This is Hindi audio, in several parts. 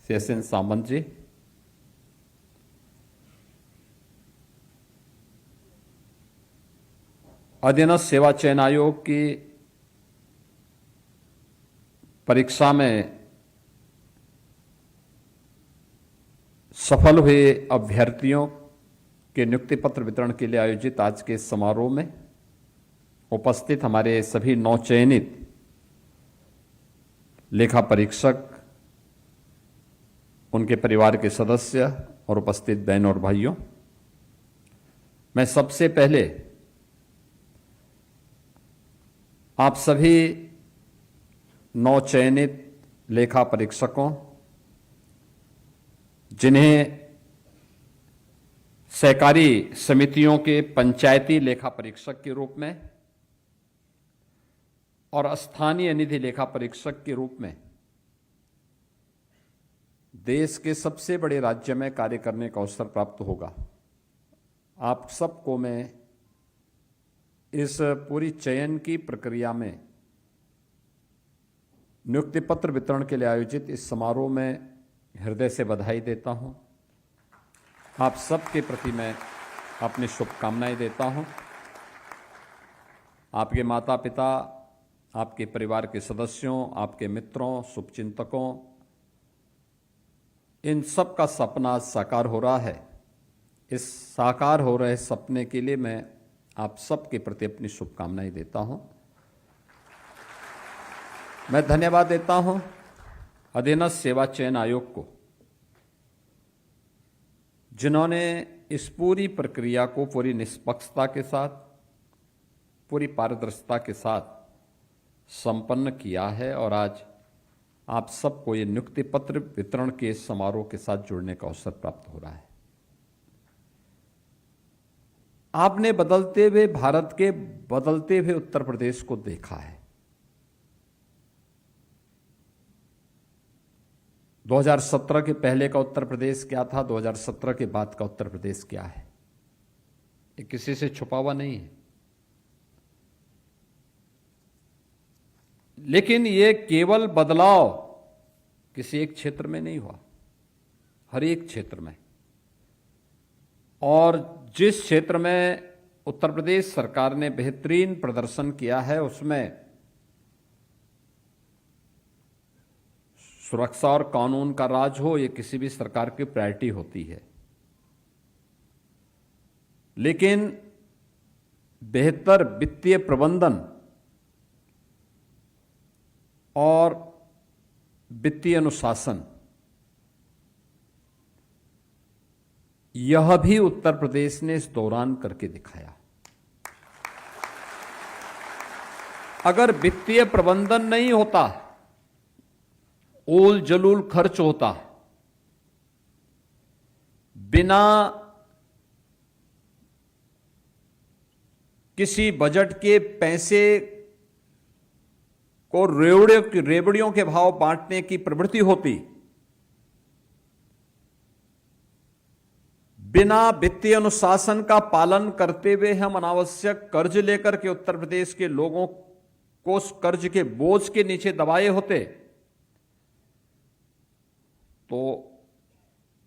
CSN सामंत जी, अधीनस्थ सेवा चयन आयोग की परीक्षा में सफल हुए अभ्यर्थियों के नियुक्ति पत्र वितरण के लिए आयोजित आज के समारोह में उपस्थित हमारे सभी नवचयनित लेखा परीक्षक, उनके परिवार के सदस्य और उपस्थित बहनों और भाइयों, मैं सबसे पहले आप सभी नवचयनित लेखा परीक्षकों, जिन्हें सहकारी समितियों के पंचायती लेखा परीक्षक के रूप में और स्थानीय निधि लेखा परीक्षक के रूप में देश के सबसे बड़े राज्य में कार्य करने का अवसर प्राप्त होगा, आप सबको मैं इस पूरी चयन की प्रक्रिया में नियुक्ति पत्र वितरण के लिए आयोजित इस समारोह में हृदय से बधाई देता हूं। आप सबके प्रति मैं अपनी शुभकामनाएं देता हूं। आपके माता पिता, आपके परिवार के सदस्यों, आपके मित्रों, शुभचिंतकों, इन सब का सपना साकार हो रहा है। इस साकार हो रहे सपने के लिए मैं आप सबके प्रति अपनी शुभकामनाएं देता हूं। मैं धन्यवाद देता हूं अधीनस्थ सेवा चयन आयोग को, जिन्होंने इस पूरी प्रक्रिया को पूरी निष्पक्षता के साथ, पूरी पारदर्शिता के साथ संपन्न किया है और आज आप सबको ये नियुक्ति पत्र वितरण के समारोह के साथ जुड़ने का अवसर प्राप्त हो रहा है। आपने बदलते हुए भारत के बदलते हुए उत्तर प्रदेश को देखा है। 2017 के पहले का उत्तर प्रदेश क्या था, 2017 के बाद का उत्तर प्रदेश क्या है, ये किसी से छुपा हुआ नहीं है। लेकिन ये केवल बदलाव किसी एक क्षेत्र में नहीं हुआ, हर एक क्षेत्र में। और जिस क्षेत्र में उत्तर प्रदेश सरकार ने बेहतरीन प्रदर्शन किया है, उसमें सुरक्षा और कानून का राज हो, ये किसी भी सरकार की प्रायोरिटी होती है। लेकिन बेहतर वित्तीय प्रबंधन और वित्तीय अनुशासन, यह भी उत्तर प्रदेश ने इस दौरान करके दिखाया। अगर वित्तीय प्रबंधन नहीं होता, उल जलूल खर्च होता, बिना किसी बजट के पैसे को रेवड़ियों के भाव बांटने की प्रवृत्ति होती, बिना वित्तीय अनुशासन का पालन करते हुए हम अनावश्यक कर्ज लेकर के उत्तर प्रदेश के लोगों को उस कर्ज के बोझ के नीचे दबाए होते, तो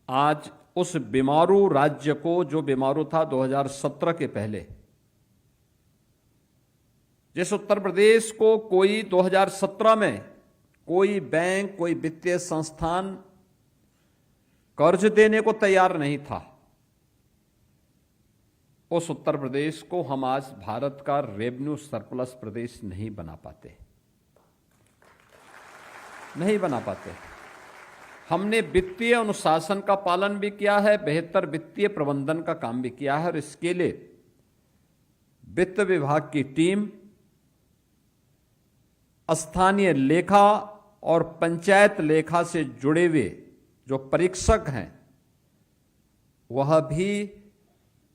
आज उस बीमारू राज्य को, जो बीमारू था 2017 के पहले, जिस उत्तर प्रदेश को कोई 2017 में कोई बैंक, कोई वित्तीय संस्थान कर्ज देने को तैयार नहीं था, उस उत्तर प्रदेश को हम आज भारत का रेवेन्यू सरप्लस प्रदेश नहीं बना पाते, नहीं बना पाते। हमने वित्तीय अनुशासन का पालन भी किया है, बेहतर वित्तीय प्रबंधन का काम भी किया है, और इसके लिए वित्त विभाग की टीम, स्थानीय लेखा और पंचायत लेखा से जुड़े हुए जो परीक्षक हैं, वह भी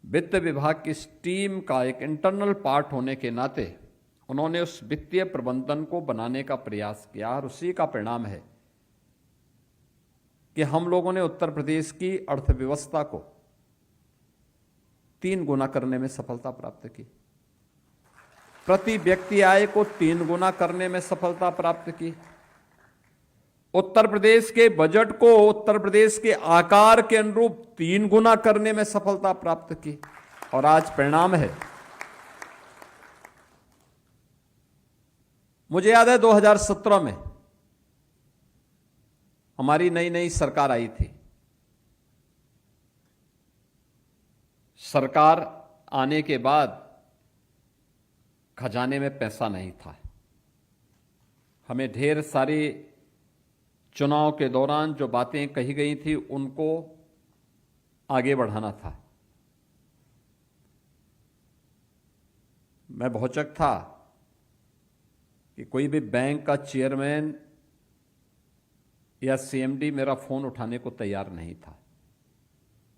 वित्त विभाग की इस टीम का एक इंटरनल पार्ट होने के नाते उन्होंने उस वित्तीय प्रबंधन को बनाने का प्रयास किया, और उसी का परिणाम है कि हम लोगों ने उत्तर प्रदेश की अर्थव्यवस्था को 3 गुना करने में सफलता प्राप्त की, प्रति व्यक्ति आय को 3 गुना करने में सफलता प्राप्त की, उत्तर प्रदेश के बजट को उत्तर प्रदेश के आकार के अनुरूप 3 गुना करने में सफलता प्राप्त की और आज परिणाम है। मुझे याद है 2017 में हमारी नई नई सरकार आई थी। सरकार आने के बाद खजाने में पैसा नहीं था। हमें ढेर सारी चुनाव के दौरान जो बातें कही गई थी उनको आगे बढ़ाना था। मैं भौचक था कि कोई भी बैंक का चेयरमैन या सीएमडी मेरा फोन उठाने को तैयार नहीं था।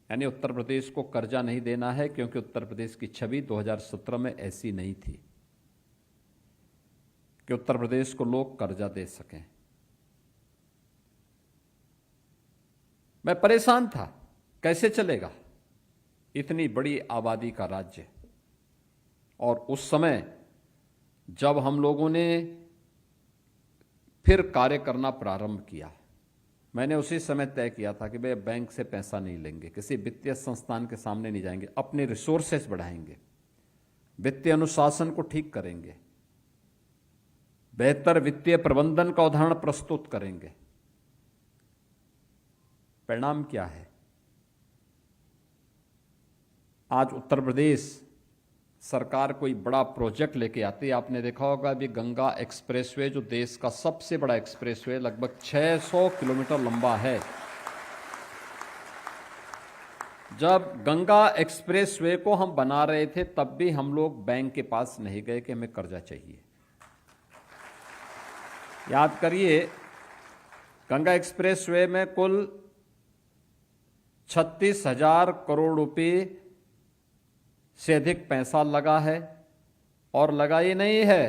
यानी उत्तर प्रदेश को कर्जा नहीं देना है, क्योंकि उत्तर प्रदेश की छवि 2017 में ऐसी नहीं थी कि उत्तर प्रदेश को लोग कर्जा दे सकें। मैं परेशान था, कैसे चलेगा इतनी बड़ी आबादी का राज्य। और उस समय जब हम लोगों ने फिर कार्य करना प्रारंभ किया, मैंने उसी समय तय किया था कि भाई बैंक से पैसा नहीं लेंगे, किसी वित्तीय संस्थान के सामने नहीं जाएंगे, अपने रिसोर्सेस बढ़ाएंगे, वित्तीय अनुशासन को ठीक करेंगे, बेहतर वित्तीय प्रबंधन का उदाहरण प्रस्तुत करेंगे। परिणाम क्या है? आज उत्तर प्रदेश सरकार कोई बड़ा प्रोजेक्ट लेके आती है। आपने देखा होगा अभी गंगा एक्सप्रेसवे, जो देश का सबसे बड़ा एक्सप्रेसवे, लगभग 600 किलोमीटर लंबा है। जब गंगा एक्सप्रेसवे को हम बना रहे थे तब भी हम लोग बैंक के पास नहीं गए कि हमें कर्जा चाहिए। याद करिए, गंगा एक्सप्रेसवे में कुल 36,000 करोड़ रुपए से अधिक पैसा लगा है। और लगा ही नहीं है,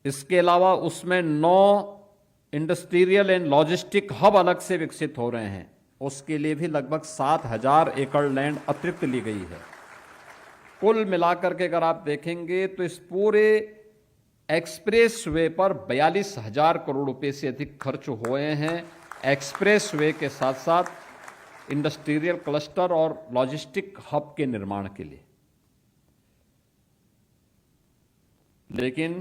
इसके अलावा उसमें 9 इंडस्ट्रियल एंड लॉजिस्टिक हब अलग से विकसित हो रहे हैं। उसके लिए भी लगभग 7,000 एकड़ लैंड अतिरिक्त ली गई है। कुल मिलाकर के अगर आप देखेंगे तो इस पूरे एक्सप्रेस वे पर 42,000 करोड़ रुपए से अधिक खर्च हुए हैं, एक्सप्रेस वे के साथ साथ इंडस्ट्रियल क्लस्टर और लॉजिस्टिक हब के निर्माण के लिए। लेकिन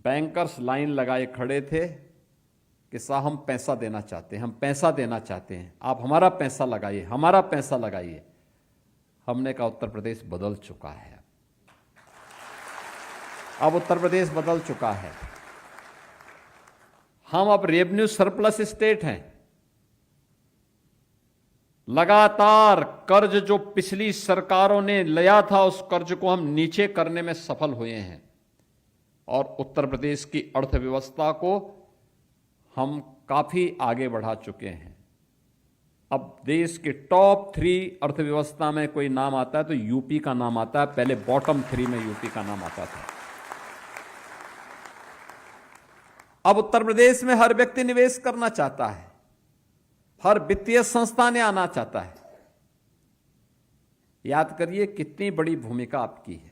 बैंकर्स लाइन लगाए खड़े थे कि साहब हम पैसा देना चाहते हैं, हम पैसा देना चाहते हैं, आप हमारा पैसा लगाइए, हमारा पैसा लगाइए। हमने कहा उत्तर प्रदेश बदल चुका है। अब उत्तर प्रदेश बदल चुका है। हम अब रेवेन्यू सरप्लस स्टेट हैं। लगातार कर्ज जो पिछली सरकारों ने लिया था, उस कर्ज को हम नीचे करने में सफल हुए हैं और उत्तर प्रदेश की अर्थव्यवस्था को हम काफी आगे बढ़ा चुके हैं। अब देश के टॉप 3 अर्थव्यवस्था में कोई नाम आता है तो यूपी का नाम आता है। पहले बॉटम 3 में यूपी का नाम आता था। अब उत्तर प्रदेश में हर व्यक्ति निवेश करना चाहता है, हर वित्तीय संस्था ने आना चाहता है। याद करिए कितनी बड़ी भूमिका आपकी है।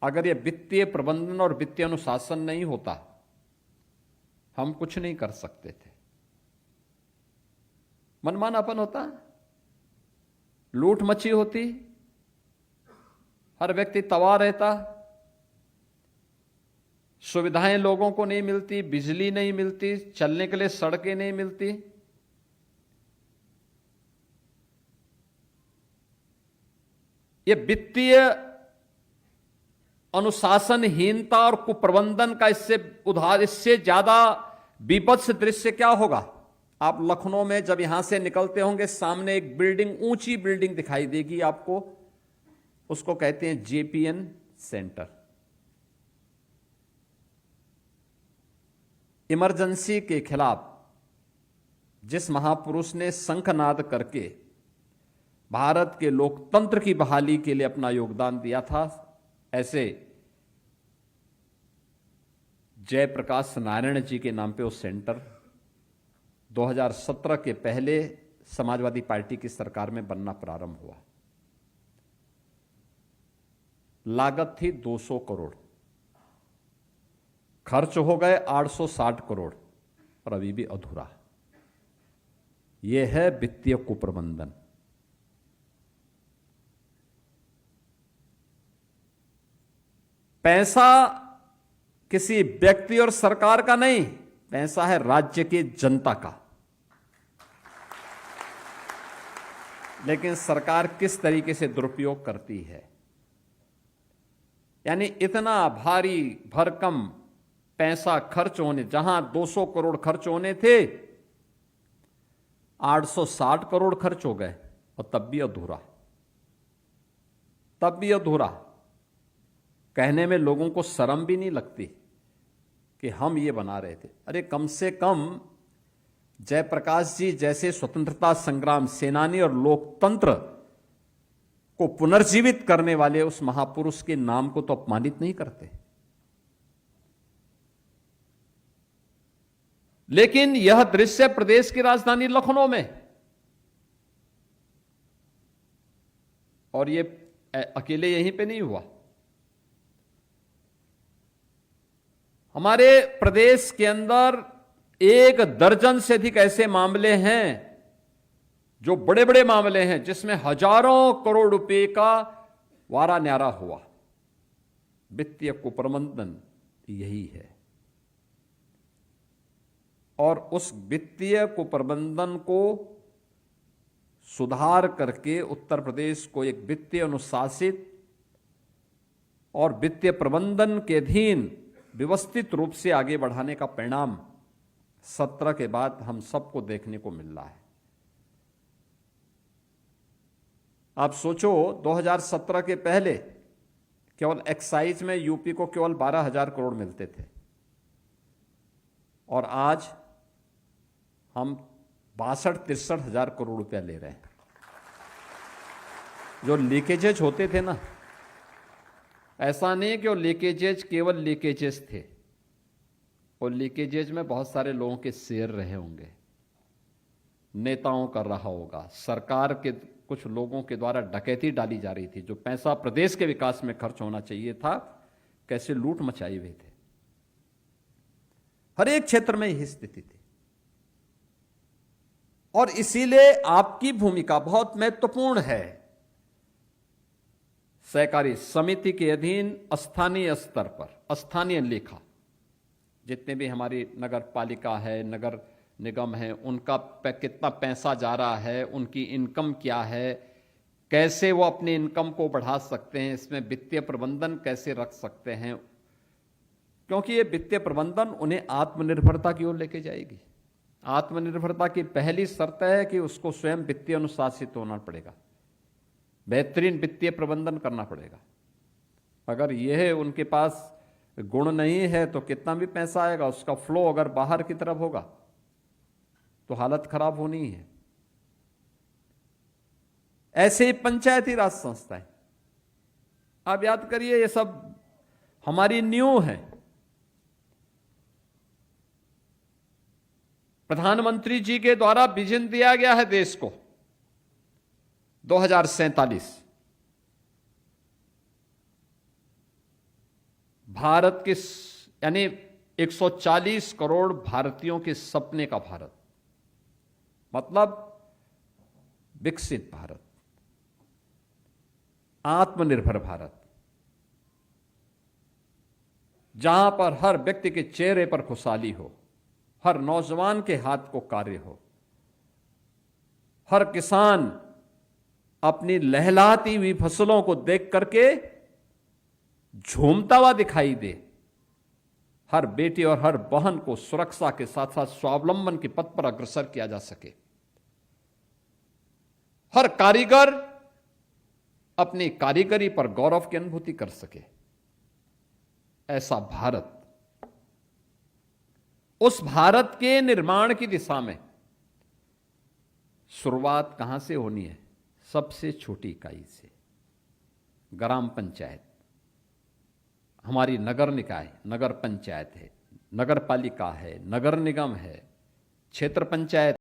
अगर यह वित्तीय प्रबंधन और वित्तीय अनुशासन नहीं होता, हम कुछ नहीं कर सकते थे। मनमानापन होता, लूट मची होती, हर व्यक्ति तबाह रहता, सुविधाएं लोगों को नहीं मिलती, बिजली नहीं मिलती, चलने के लिए सड़कें नहीं मिलती। ये वित्तीय अनुशासनहीनता और कुप्रबंधन का इससे ज्यादा विभत्स दृश्य क्या होगा? आप लखनऊ में जब यहां से निकलते होंगे, सामने एक बिल्डिंग, ऊंची बिल्डिंग दिखाई देगी आपको, उसको कहते हैं जेपीएन सेंटर। इमरजेंसी के खिलाफ जिस महापुरुष ने शंखनाद करके भारत के लोकतंत्र की बहाली के लिए अपना योगदान दिया था, ऐसे जयप्रकाश नारायण जी के नाम पे वो सेंटर 2017 के पहले समाजवादी पार्टी की सरकार में बनना प्रारंभ हुआ। लागत थी 200 करोड़, खर्च हो गए 860 करोड़। और अभी भी अधूरा। यह है वित्तीय कुप्रबंधन। पैसा किसी व्यक्ति और सरकार का नहीं, पैसा है राज्य की जनता का। लेकिन सरकार किस तरीके से दुरुपयोग करती है, यानी इतना भारी भरकम पैसा खर्च होने, जहां 200 करोड़ खर्च होने थे 860 करोड़ खर्च हो गए, और तब भी अधूरा। तब भी अधूरा। कहने में लोगों को शर्म भी नहीं लगती कि हम ये बना रहे थे। अरे कम से कम जयप्रकाश जी जैसे स्वतंत्रता संग्राम सेनानी और लोकतंत्र को पुनर्जीवित करने वाले उस महापुरुष के नाम को तो अपमानित नहीं करते। लेकिन यह दृश्य प्रदेश की राजधानी लखनऊ में, और ये अकेले यहीं पे नहीं हुआ। हमारे प्रदेश के अंदर 1 दर्जन से अधिक ऐसे मामले हैं जो बड़े बड़े मामले हैं, जिसमें हजारों करोड़ रुपए का वारा न्यारा हुआ। वित्तीय कुप्रबंधन यही है। और उस वित्तीय कुप्रबंधन को सुधार करके उत्तर प्रदेश को एक वित्तीय अनुशासित और वित्तीय प्रबंधन के अधीन व्यवस्थित रूप से आगे बढ़ाने का परिणाम 17 के बाद हम सबको देखने को मिल रहा है। आप सोचो, 2017 के पहले केवल एक्साइज में यूपी को केवल 12,000 करोड़ मिलते थे, और आज हम 62-63 हजार करोड़ रुपया ले रहे हैं। जो लीकेजेज होते थे ना, ऐसा नहीं कि वो लीकेजेज केवल लीकेजेज थे, और लीकेजेज में बहुत सारे लोगों के शेयर रहे होंगे, नेताओं का रहा होगा, सरकार के कुछ लोगों के द्वारा डकैती डाली जा रही थी। जो पैसा प्रदेश के विकास में खर्च होना चाहिए था, कैसे लूट मचाई हुए थे। हर एक क्षेत्र में यही स्थिति थी, और इसीलिए आपकी भूमिका बहुत महत्वपूर्ण है। सहकारी समिति के अधीन स्थानीय स्तर पर स्थानीय लेखा, जितने भी हमारी नगर पालिका है, नगर निगम है, उनका कितना पैसा जा रहा है, उनकी इनकम क्या है, कैसे वो अपनी इनकम को बढ़ा सकते हैं, इसमें वित्तीय प्रबंधन कैसे रख सकते हैं, क्योंकि ये वित्तीय प्रबंधन उन्हें आत्मनिर्भरता की ओर लेके जाएगी। आत्मनिर्भरता की पहली शर्त है कि उसको स्वयं वित्तीय अनुशासित होना पड़ेगा, बेहतरीन वित्तीय प्रबंधन करना पड़ेगा। अगर यह उनके पास गुण नहीं है तो कितना भी पैसा आएगा, उसका फ्लो अगर बाहर की तरफ होगा तो हालत खराब होनी है। ऐसे ही पंचायती राज संस्थाएं, आप याद करिए, ये सब हमारी नींव है। प्रधानमंत्री जी के द्वारा विजन दिया गया है देश को 2047, भारत के यानी 140 करोड़ भारतीयों के सपने का भारत, मतलब विकसित भारत, आत्मनिर्भर भारत, जहां पर हर व्यक्ति के चेहरे पर खुशहाली हो, हर नौजवान के हाथ को कार्य हो, हर किसान अपनी लहलहाती हुई फसलों को देख करके झूमता हुआ दिखाई दे, हर बेटी और हर बहन को सुरक्षा के साथ साथ स्वावलंबन के पथ पर अग्रसर किया जा सके, हर कारीगर अपनी कारीगरी पर गौरव की अनुभूति कर सके। ऐसा भारत, उस भारत के निर्माण की दिशा में शुरुआत कहां से होनी है? सबसे छोटी इकाई से, ग्राम पंचायत। हमारी नगर निकाय, नगर पंचायत है, नगर पालिका है, नगर निगम है, क्षेत्र पंचायत।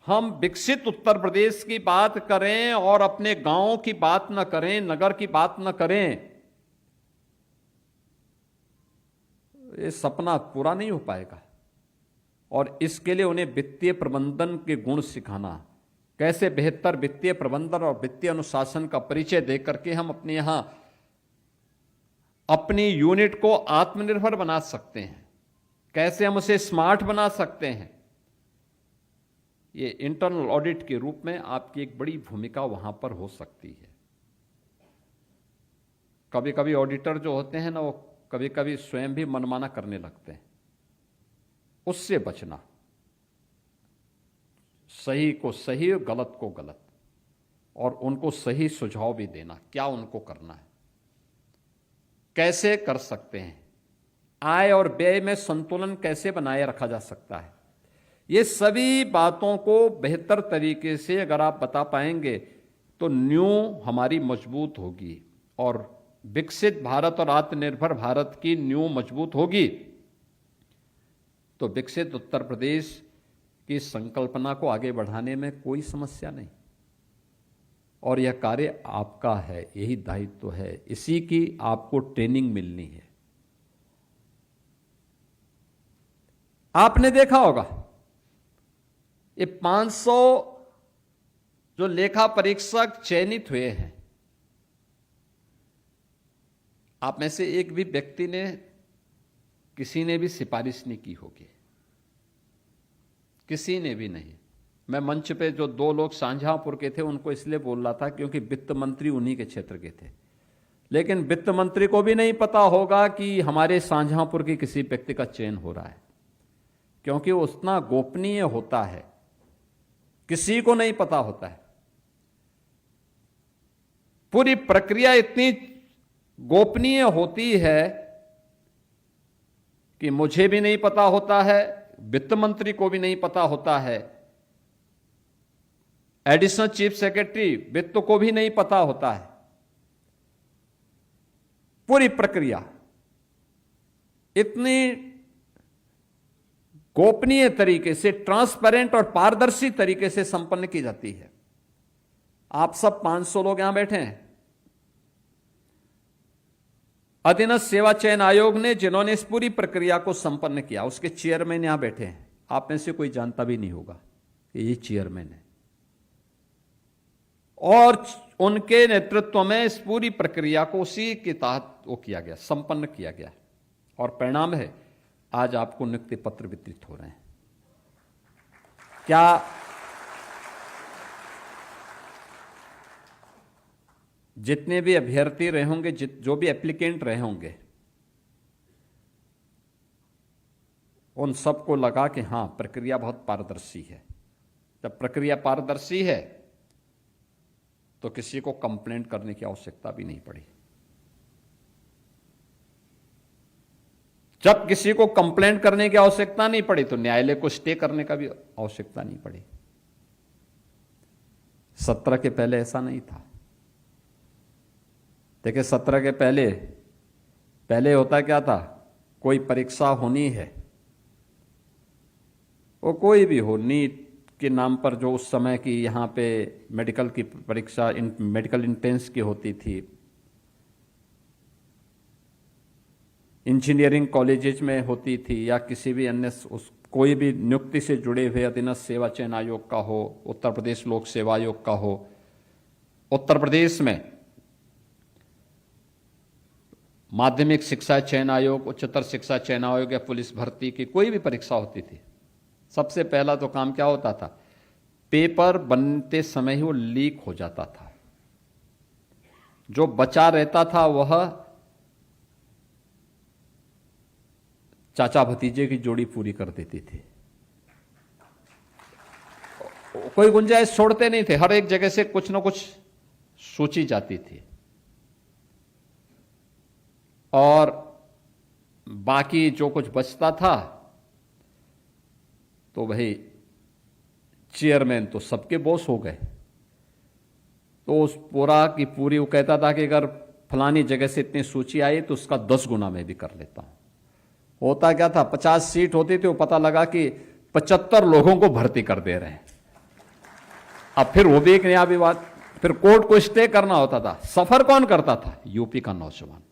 हम विकसित उत्तर प्रदेश की बात करें और अपने गांवों की बात न करें, नगर की बात न करें, ये सपना पूरा नहीं हो पाएगा। और इसके लिए उन्हें वित्तीय प्रबंधन के गुण सिखाना, कैसे बेहतर वित्तीय प्रबंधन और वित्तीय अनुशासन का परिचय देकर के हम अपने यहां अपनी यूनिट को आत्मनिर्भर बना सकते हैं, कैसे हम उसे स्मार्ट बना सकते हैं। ये इंटरनल ऑडिट के रूप में आपकी एक बड़ी भूमिका वहां पर हो सकती है। कभी कभी ऑडिटर जो होते हैं ना, वो कभी कभी स्वयं भी मनमाना करने लगते हैं, उससे बचना, सही को सही और गलत को गलत, और उनको सही सुझाव भी देना, क्या उनको करना है, कैसे कर सकते हैं, आय और व्यय में संतुलन कैसे बनाए रखा जा सकता है। ये सभी बातों को बेहतर तरीके से अगर आप बता पाएंगे तो नींव हमारी मजबूत होगी, और विकसित भारत और आत्मनिर्भर भारत की नींव मजबूत होगी तो विकसित उत्तर प्रदेश की संकल्पना को आगे बढ़ाने में कोई समस्या नहीं। और यह कार्य आपका है, यही दायित्व है, इसी की आपको ट्रेनिंग मिलनी है। आपने देखा होगा ये 500 जो लेखा परीक्षक चयनित हुए हैं, आप में से एक भी व्यक्ति ने, किसी ने भी सिफारिश नहीं की होगी, किसी ने भी नहीं। मैं मंच पे जो 2 लोग शाहजहांपुर के थे उनको इसलिए बोल रहा था क्योंकि वित्त मंत्री उन्हीं के क्षेत्र के थे, लेकिन वित्त मंत्री को भी नहीं पता होगा कि हमारे शाहजहांपुर के किसी व्यक्ति का चयन हो रहा है, क्योंकि वो उतना गोपनीय होता है, किसी को नहीं पता होता है। पूरी प्रक्रिया इतनी गोपनीय होती है कि मुझे भी नहीं पता होता है, वित्त मंत्री को भी नहीं पता होता है, एडिशनल चीफ सेक्रेटरी वित्त को भी नहीं पता होता है। पूरी प्रक्रिया इतनी गोपनीय तरीके से, ट्रांसपेरेंट और पारदर्शी तरीके से संपन्न की जाती है। आप सब 500 लोग यहां बैठे हैं। अधीनस्थ सेवा चयन आयोग ने जिन्होंने इस पूरी प्रक्रिया को संपन्न किया, उसके चेयरमैन यहां बैठे हैं। आप में से कोई जानता भी नहीं होगा कि ये चेयरमैन है, और उनके नेतृत्व में इस पूरी प्रक्रिया को उसी के तहत वो किया गया, संपन्न किया गया, और परिणाम है आज आपको नियुक्ति पत्र वितरित हो रहे हैं। क्या जितने भी अभ्यर्थी रहे होंगे, जो भी एप्लीकेंट रहे होंगे, उन सबको लगा कि हां प्रक्रिया बहुत पारदर्शी है। जब प्रक्रिया पारदर्शी है तो किसी को कंप्लेंट करने की आवश्यकता भी नहीं पड़ी। जब किसी को कंप्लेंट करने की आवश्यकता नहीं पड़ी तो न्यायालय को स्टे करने का भी आवश्यकता नहीं पड़ी। 17 के पहले ऐसा नहीं था। देखिए 17 के पहले होता क्या था, कोई परीक्षा होनी है, वो कोई भी हो, नीट के नाम पर जो उस समय की यहाँ पे मेडिकल की परीक्षा, मेडिकल इंट्रेंस की होती थी, इंजीनियरिंग कॉलेजेस में होती थी, या किसी भी अन्य कोई भी नियुक्ति से जुड़े हुए अधीनस्थ सेवा चयन आयोग का हो, उत्तर प्रदेश लोक सेवा आयोग का हो। उत्तर प्रदेश में माध्यमिक शिक्षा चयन आयोग, उच्चतर शिक्षा चयन आयोग या पुलिस भर्ती की कोई भी परीक्षा होती थी, सबसे पहला तो काम क्या होता था, पेपर बनते समय ही वो लीक हो जाता था। जो बचा रहता था वह चाचा भतीजे की जोड़ी पूरी कर देती थी। कोई गुंजाइश छोड़ते नहीं थे, हर एक जगह से कुछ ना कुछ सोची जाती थी, और बाकी जो कुछ बचता था तो भाई चेयरमैन तो सबके बॉस हो गए, तो उस पूरा की पूरी वो कहता था कि अगर फलानी जगह से इतनी सूची आई तो उसका 10 गुना मैं भी कर लेता हूं। होता क्या था, 50 सीट होती थी, वो पता लगा कि 75 लोगों को भर्ती कर दे रहे हैं। अब फिर वो भी एक नया विवाद, फिर कोर्ट को स्टे करना होता था। सफर कौन करता था? यूपी का नौजवान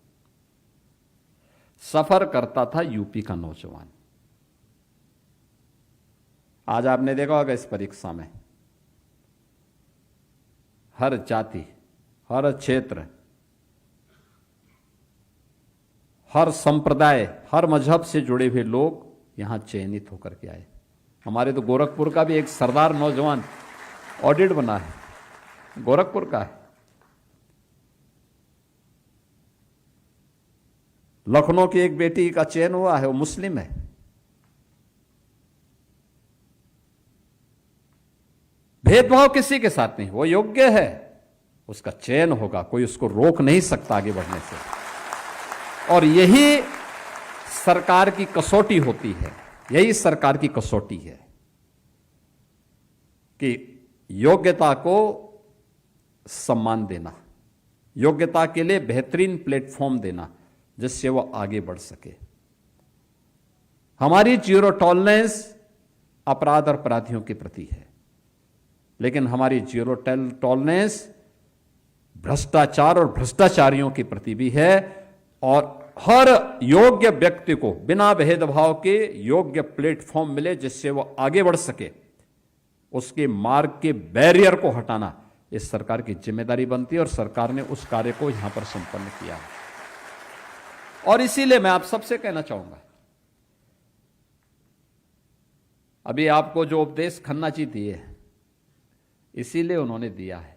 सफर करता था, यूपी का नौजवान। आज आपने देखा होगा इस परीक्षा में हर जाति, हर क्षेत्र, हर संप्रदाय, हर मजहब से जुड़े हुए लोग यहां चयनित होकर के आए। हमारे तो गोरखपुर का भी एक सरदार नौजवान ऑडिट बना है, गोरखपुर का है। लखनऊ की एक बेटी का चयन हुआ है, वो मुस्लिम है। भेदभाव किसी के साथ नहीं, वो योग्य है, उसका चयन होगा, कोई उसको रोक नहीं सकता आगे बढ़ने से। और यही सरकार की कसौटी होती है, यही सरकार की कसौटी है कि योग्यता को सम्मान देना, योग्यता के लिए बेहतरीन प्लेटफॉर्म देना जिससे वो आगे बढ़ सके। हमारी जीरो टॉलरेंस अपराध और अपराधियों के प्रति है, लेकिन हमारी जीरो टॉलरेंस भ्रष्टाचार और भ्रष्टाचारियों के प्रति भी है। और हर योग्य व्यक्ति को बिना भेदभाव के योग्य प्लेटफॉर्म मिले जिससे वो आगे बढ़ सके, उसके मार्ग के बैरियर को हटाना इस सरकार की जिम्मेदारी बनती है और सरकार ने उस कार्य को यहां पर संपन्न किया है। और इसीलिए मैं आप सबसे कहना चाहूंगा, अभी आपको जो उपदेश खन्ना जी दिए इसीलिए उन्होंने दिया है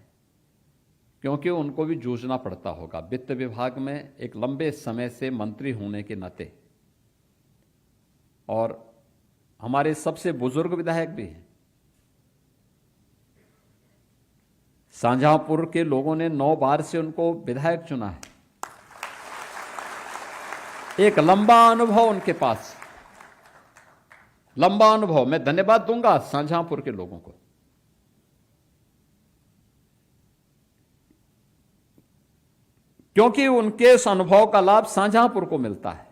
क्योंकि उनको भी जूझना पड़ता होगा वित्त विभाग में एक लंबे समय से मंत्री होने के नाते, और हमारे सबसे बुजुर्ग विधायक भी हैं। शाहजहांपुर के लोगों ने 9 बार से उनको विधायक चुना है। एक लंबा अनुभव उनके पास, लंबा अनुभव। मैं धन्यवाद दूंगा शाहजहांपुर के लोगों को, क्योंकि उनके इस अनुभव का लाभ शाहजहांपुर को मिलता है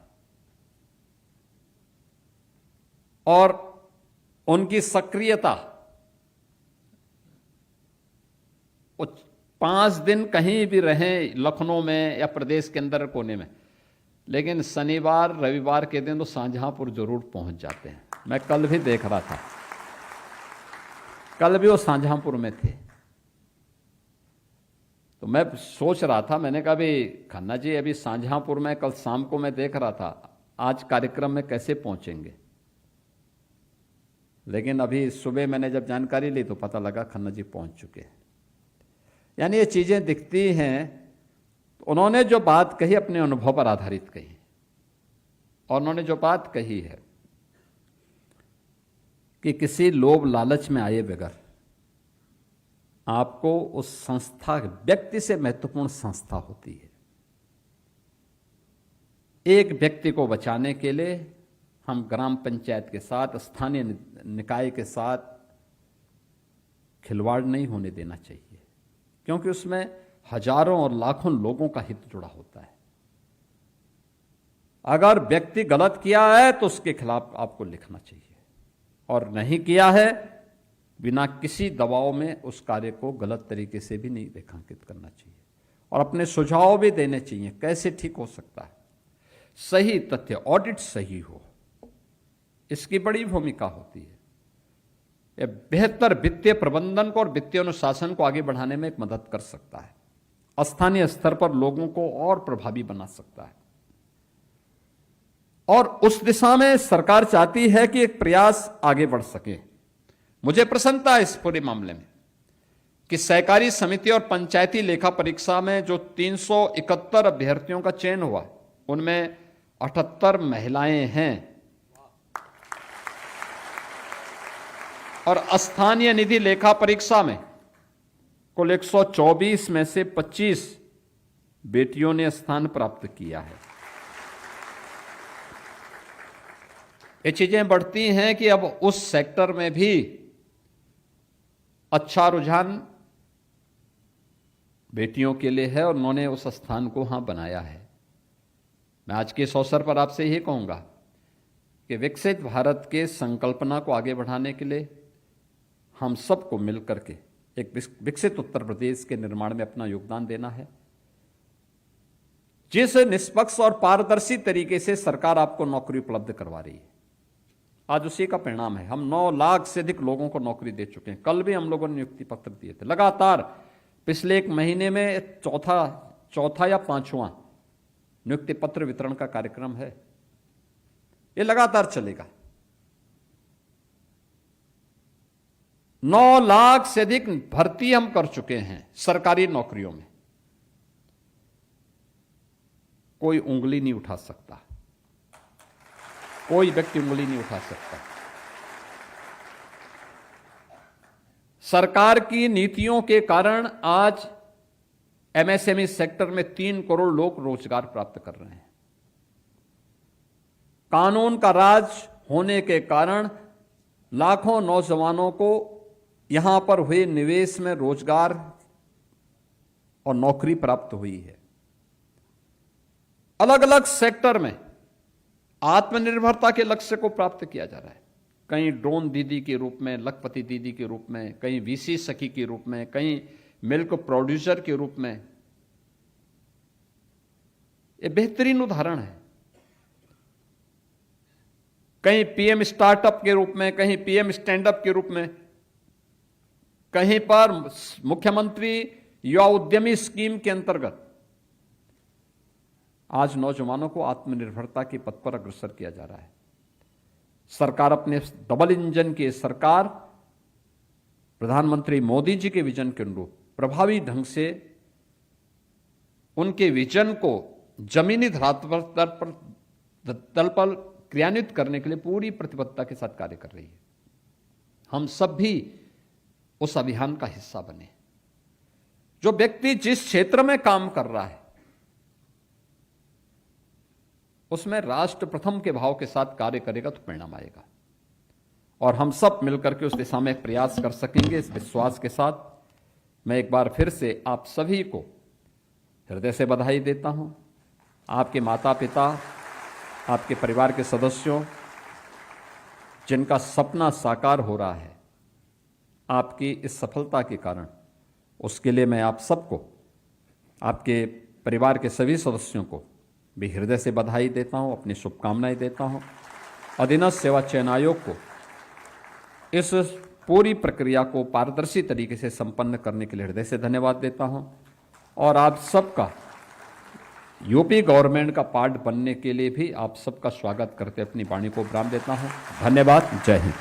और उनकी सक्रियता। 5 दिन कहीं भी रहें लखनऊ में या प्रदेश के अंदर कोने में, लेकिन शनिवार रविवार के दिन तो शाहजहांपुर जरूर पहुंच जाते हैं। मैं कल भी देख रहा था, कल भी वो शाहजहांपुर में थे। तो मैं सोच रहा था, मैंने कहा भी खन्ना जी अभी शाहजहांपुर में कल शाम को मैं देख रहा था, आज कार्यक्रम में कैसे पहुंचेंगे। लेकिन अभी सुबह मैंने जब जानकारी ली तो पता लगा खन्ना जी पहुंच चुके हैं। यानी ये चीजें दिखती हैं। तो उन्होंने जो बात कही अपने अनुभव पर आधारित कही, और उन्होंने जो बात कही है कि किसी लोभ लालच में आए बगैर आपको उस संस्था, व्यक्ति से महत्वपूर्ण संस्था होती है। एक व्यक्ति को बचाने के लिए हम ग्राम पंचायत के साथ, स्थानीय निकाय के साथ खिलवाड़ नहीं होने देना चाहिए, क्योंकि उसमें हजारों और लाखों लोगों का हित जुड़ा होता है। अगर व्यक्ति गलत किया है तो उसके खिलाफ आपको लिखना चाहिए, और नहीं किया है बिना किसी दबाव में उस कार्य को गलत तरीके से भी नहीं रेखांकित करना चाहिए, और अपने सुझाव भी देने चाहिए कैसे ठीक हो सकता है। सही तथ्य, ऑडिट सही हो, इसकी बड़ी भूमिका होती है। यह बेहतर वित्तीय प्रबंधन को और वित्तीय अनुशासन को आगे बढ़ाने में एक मदद कर सकता है, स्थानीय स्तर पर लोगों को और प्रभावी बना सकता है। और उस दिशा में सरकार चाहती है कि एक प्रयास आगे बढ़ सके। मुझे प्रसन्नता है इस पूरे मामले में कि सहकारी समिति और पंचायती लेखा परीक्षा में जो 371 अभ्यर्थियों का चयन हुआ, उनमें 78 महिलाएं हैं, और स्थानीय निधि लेखा परीक्षा में कुल 124 में से 25 बेटियों ने स्थान प्राप्त किया है। ये चीजें बढ़ती हैं कि अब उस सेक्टर में भी अच्छा रुझान बेटियों के लिए है, और उन्होंने उस स्थान को वहां बनाया है। मैं आज के इस अवसर पर आपसे यही कहूंगा कि विकसित भारत के संकल्पना को आगे बढ़ाने के लिए हम सबको मिलकर के एक विकसित उत्तर प्रदेश के निर्माण में अपना योगदान देना है। जिस निष्पक्ष और पारदर्शी तरीके से सरकार आपको नौकरी उपलब्ध करवा रही है, आज उसी का परिणाम है। हम 9 लाख से अधिक लोगों को नौकरी दे चुके हैं। कल भी हम लोगों ने नियुक्ति पत्र दिए थे। लगातार पिछले 1 महीने में चौथा या 5वां नियुक्ति पत्र वितरण का कार्यक्रम है। ये लगातार चलेगा। 9 लाख से अधिक भर्ती हम कर चुके हैं सरकारी नौकरियों में। कोई उंगली नहीं उठा सकता, कोई व्यक्ति उंगली नहीं उठा सकता। सरकार की नीतियों के कारण आज एमएसएमई सेक्टर में 3 करोड़ लोग रोजगार प्राप्त कर रहे हैं। कानून का राज होने के कारण लाखों नौजवानों को यहां पर हुए निवेश में रोजगार और नौकरी प्राप्त हुई है। अलग अलग सेक्टर में आत्मनिर्भरता के लक्ष्य को प्राप्त किया जा रहा है। कहीं ड्रोन दीदी के रूप में, लखपति दीदी के रूप में, कहीं वीसी सखी के रूप में, कहीं मिल्क प्रोड्यूसर के रूप में। ये बेहतरीन उदाहरण है। कहीं पीएम स्टार्टअप के रूप में, कहीं पीएम स्टैंडअप के रूप में, कहीं पर मुख्यमंत्री युवा उद्यमी स्कीम के अंतर्गत आज नौजवानों को आत्मनिर्भरता के पथ पर अग्रसर किया जा रहा है। सरकार अपने डबल इंजन की सरकार प्रधानमंत्री मोदी जी के विजन के अनुरूप प्रभावी ढंग से उनके विजन को जमीनी तल पर क्रियान्वित करने के लिए पूरी प्रतिबद्धता के साथ कार्य कर रही है। हम सब भी उस अभियान का हिस्सा बने। जो व्यक्ति जिस क्षेत्र में काम कर रहा है उसमें राष्ट्र प्रथम के भाव के साथ कार्य करेगा तो परिणाम आएगा, और हम सब मिलकर के उस दिशा में प्रयास कर सकेंगे। इस विश्वास के साथ मैं एक बार फिर से आप सभी को हृदय से बधाई देता हूं। आपके माता पिता, आपके परिवार के सदस्यों, जिनका सपना साकार हो रहा है आपकी इस सफलता के कारण, उसके लिए मैं आप सबको, आपके परिवार के सभी सदस्यों को भी हृदय से बधाई देता हूं, अपनी शुभकामनाएं देता हूं। अधीनस्थ सेवा चयन आयोग को इस पूरी प्रक्रिया को पारदर्शी तरीके से संपन्न करने के लिए हृदय से धन्यवाद देता हूं, और आप सबका यूपी गवर्नमेंट का पार्ट बनने के लिए भी आप सबका स्वागत करते अपनी वाणी को विराम देता हूं। धन्यवाद। जय हिंद।